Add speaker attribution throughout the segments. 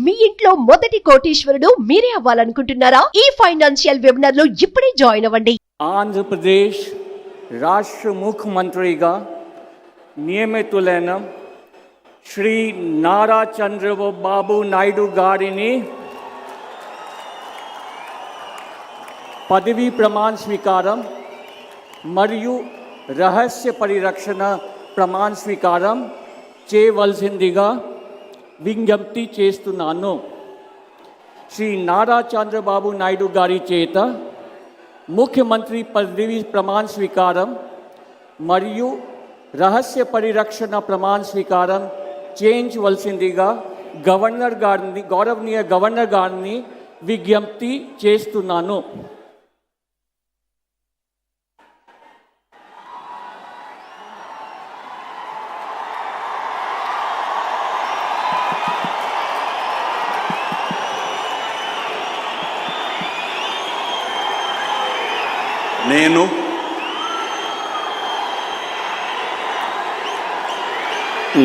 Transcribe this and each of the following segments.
Speaker 1: మీ ఇంట్లో మొదటి కోటీశ్వరుడు మీరే అవ్వాలనుకుంటున్నారా? ఈ ఫైనాన్షియల్ వెబినార్ లో ఇప్పుడే జాయిన్ అవ్వండి.
Speaker 2: ఆంధ్రప్రదేశ్ రాష్ట్ర ముఖ్యమంత్రిగా నియమితులైన శ్రీ నారా చంద్రబాబు నాయుడు గారిని పదవీ ప్రమాణ స్వీకారం మరియు రహస్య పరిరక్షణ ప్రమాణ స్వీకారం చేయవలసిందిగా విజ్ఞప్తి చేస్తున్నాను. శ్రీ నారా చంద్రబాబు నాయుడు గారి చేత ముఖ్యమంత్రి పదవి ప్రమాణ స్వీకారం మరియు రహస్య పరిరక్షణ ప్రమాణ స్వీకారం చేయించవలసిందిగా గౌరవనీయ గవర్నర్ గారిని విజ్ఞప్తి చేస్తున్నాను.
Speaker 3: నేను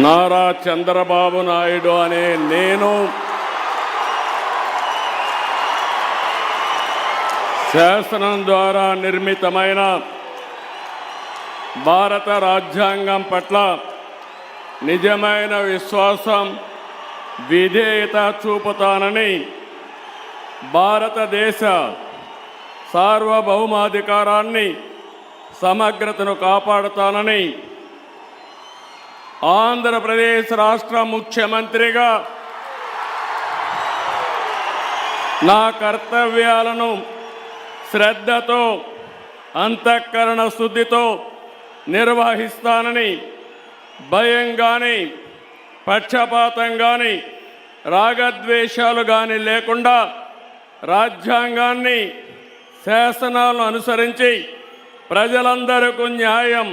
Speaker 4: నారా చంద్రబాబు నాయుడు అనే నేను శాసనం ద్వారా నిర్మితమైన భారత రాజ్యాంగం పట్ల నిజమైన విశ్వాసం, విధేయత చూపుతానని, భారతదేశ సార్వభౌమాధికారాన్ని సమగ్రతను కాపాడుతానని, ఆంధ్రప్రదేశ్ రాష్ట్ర ముఖ్యమంత్రిగా నా కర్తవ్యాలను శ్రద్ధతో, అంతఃకరణ శుద్ధితో నిర్వహిస్తానని, భయం కానీ, పక్షపాతం కానీ, రాగద్వేషాలు కానీ లేకుండా రాజ్యాంగాన్ని, శాసనాలను అనుసరించి ప్రజలందరికీ న్యాయం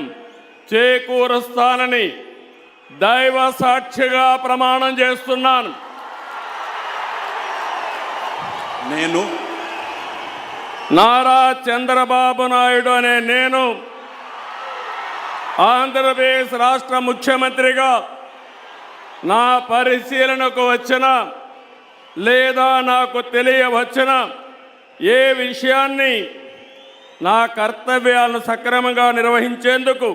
Speaker 4: చేకూరుస్తానని దైవ సాక్షిగా ప్రమాణం చేస్తున్నాను.
Speaker 3: నేను
Speaker 4: నారా చంద్రబాబు నాయుడు అనే నేను ఆంధ్రప్రదేశ్ రాష్ట్ర ముఖ్యమంత్రిగా నా పరిశీలనకు వచ్చిన లేదా నాకు తెలియవచ్చిన ఏ విషయాన్ని నా కర్తవ్యాలను సక్రమంగా నిర్వహించేందుకు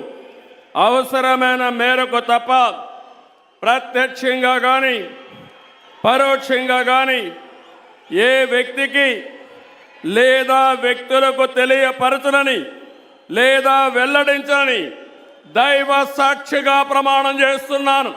Speaker 4: అవసరమైన మేరకు తప్ప ప్రత్యక్షంగా కానీ పరోక్షంగా కానీ ఏ వ్యక్తికి లేదా వ్యక్తులకు తెలియపరచునని లేదా వెల్లడించని దైవ సాక్షిగా ప్రమాణం చేస్తున్నాను.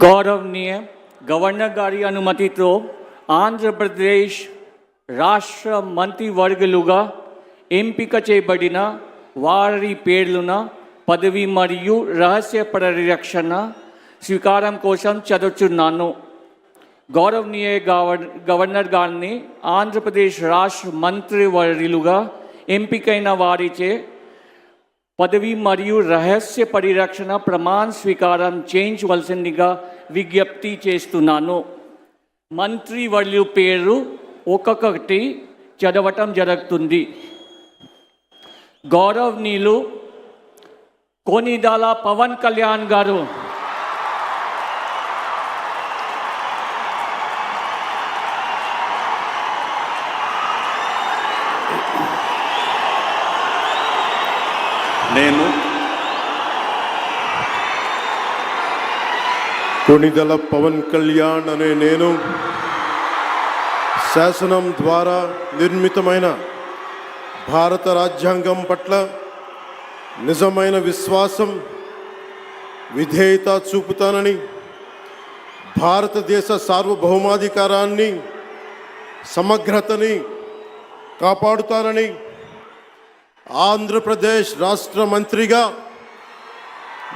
Speaker 2: గౌరవనీయ గవర్నర్ గారి అనుమతితో ఆంధ్రప్రదేశ్ రాష్ట్ర మంత్రివర్గులుగా ఎంపిక చేయబడిన వారి పేర్లున పదవి మరియు రహస్య పరిరక్షణ స్వీకారం కోసం చదువుతున్నాను. గౌరవనీయ గవర్నర్ గారిని ఆంధ్రప్రదేశ్ రాష్ట్ర మంత్రివర్యులుగా ఎంపికైన వారిచే పదవి మరియు రహస్య పరిరక్షణ ప్రమాణ స్వీకారం చేయించవలసిందిగా విజ్ఞప్తి చేస్తున్నాను. మంత్రివర్యుల పేరు ఒక్కొక్కటి చదవటం జరుగుతుంది. గౌరవనీయులు కొనిదెల పవన్ కళ్యాణ్ గారు,
Speaker 3: నేను
Speaker 5: కొనిదెల పవన్ కళ్యాణ్ అనే నేను శాసనం ద్వారా నిర్మితమైన భారత రాజ్యాంగం పట్ల నిజమైన విశ్వాసం, విధేయత చూపుతానని, భారతదేశ సార్వభౌమాధికారాన్ని, సమగ్రతని కాపాడుతానని, ఆంధ్రప్రదేశ్ రాష్ట్ర మంత్రిగా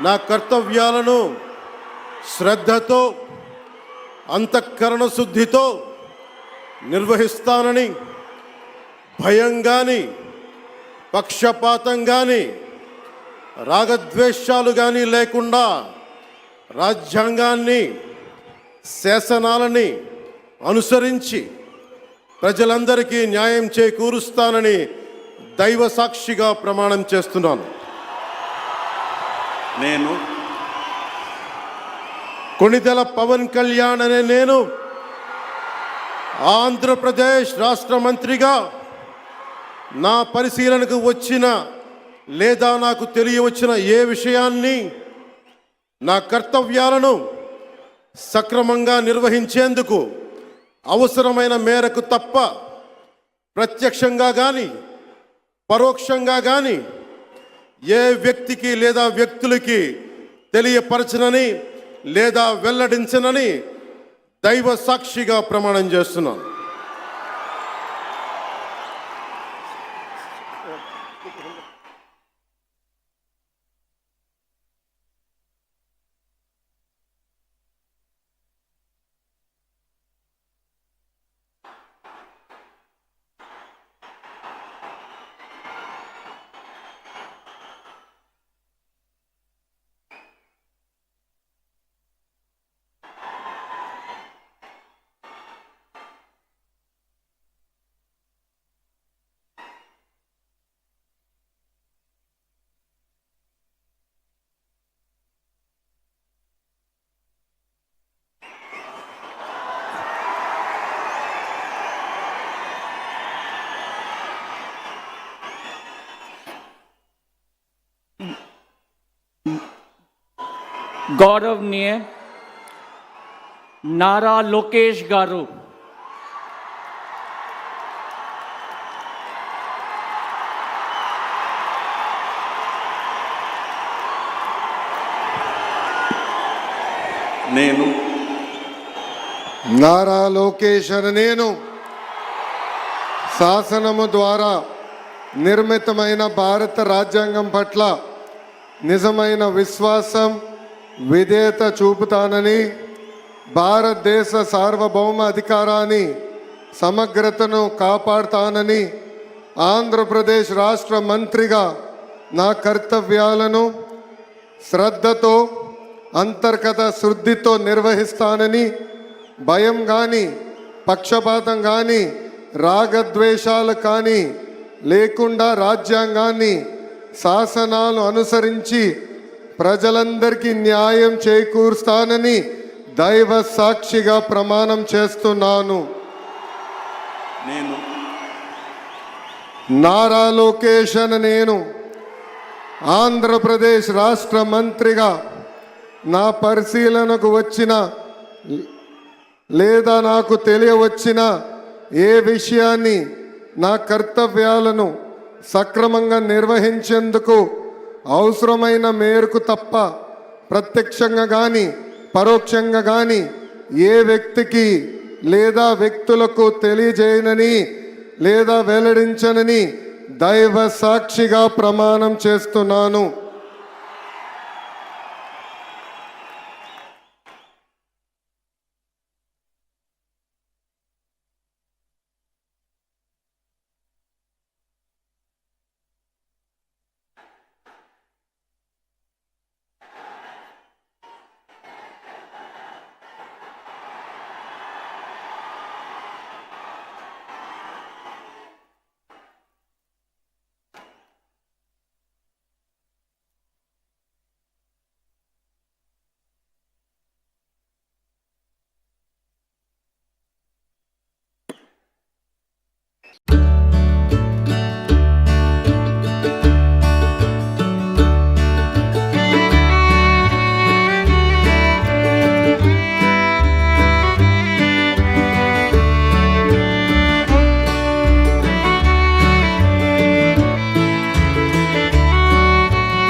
Speaker 5: నా కర్తవ్యాలను శ్రద్ధతో, అంతఃకరణ శుద్ధితో నిర్వహిస్తానని, భయం కానీ, పక్షపాతం కానీ, రాగద్వేషాలు కానీ లేకుండా రాజ్యాంగాన్ని, శాసనాలని అనుసరించి ప్రజలందరికీ న్యాయం చేకూరుస్తానని దైవ సాక్షిగా ప్రమాణం చేస్తున్నాను.
Speaker 3: నేను
Speaker 5: కొణిదెల పవన్ కళ్యాణ్ అనే నేను ఆంధ్రప్రదేశ్ రాష్ట్ర మంత్రిగా నా పరిశీలనకు వచ్చిన లేదా నాకు తెలియవచ్చిన ఏ విషయాన్ని, నా కర్తవ్యాలను సక్రమంగా నిర్వహించేందుకు అవసరమైన మేరకు తప్ప ప్రత్యక్షంగా కానీ పరోక్షంగా కానీ ఏ వ్యక్తికి లేదా వ్యక్తులకి తెలియపరచనని లేదా వెల్లడించనని దైవ సాక్షిగా ప్రమాణం చేస్తున్నాను.
Speaker 2: గౌరవనీయ నారా లోకేష్ గారు,
Speaker 3: నేను
Speaker 6: నారా లోకేష్ అనే నేను శాసనము ద్వారా నిర్మితమైన భారత రాజ్యాంగం పట్ల నిజమైన విశ్వాసం, విధేయత చూపుతానని, భారతదేశ సార్వభౌమ అధికారాన్ని, సమగ్రతను కాపాడుతానని, ఆంధ్రప్రదేశ్ రాష్ట్ర మంత్రిగా నా కర్తవ్యాలను శ్రద్ధతో, అంతర్గత శుద్ధితో నిర్వహిస్తానని, భయం కానీ, పక్షపాతం కానీ, రాగద్వేషాలు కానీ లేకుండా రాజ్యాంగాన్ని, శాసనాలు అనుసరించి ప్రజలందరికీ న్యాయం చేకూరుస్తానని దైవ సాక్షిగా ప్రమాణం చేస్తున్నాను.
Speaker 3: నేను
Speaker 6: నారా లోకేష్ అనే నేను ఆంధ్రప్రదేశ్ రాష్ట్ర మంత్రిగా నా పరిశీలనకు వచ్చిన లేదా నాకు తెలియవచ్చిన ఏ విషయాన్ని, నా కర్తవ్యాలను సక్రమంగా నిర్వహించేందుకు అవసరమైన మేరకు తప్ప ప్రత్యక్షంగా కానీ పరోక్షంగా కానీ ఏ వ్యక్తికి లేదా వ్యక్తులకు తెలియజేయనని లేదా వెల్లడించనని దైవ సాక్షిగా ప్రమాణం చేస్తున్నాను.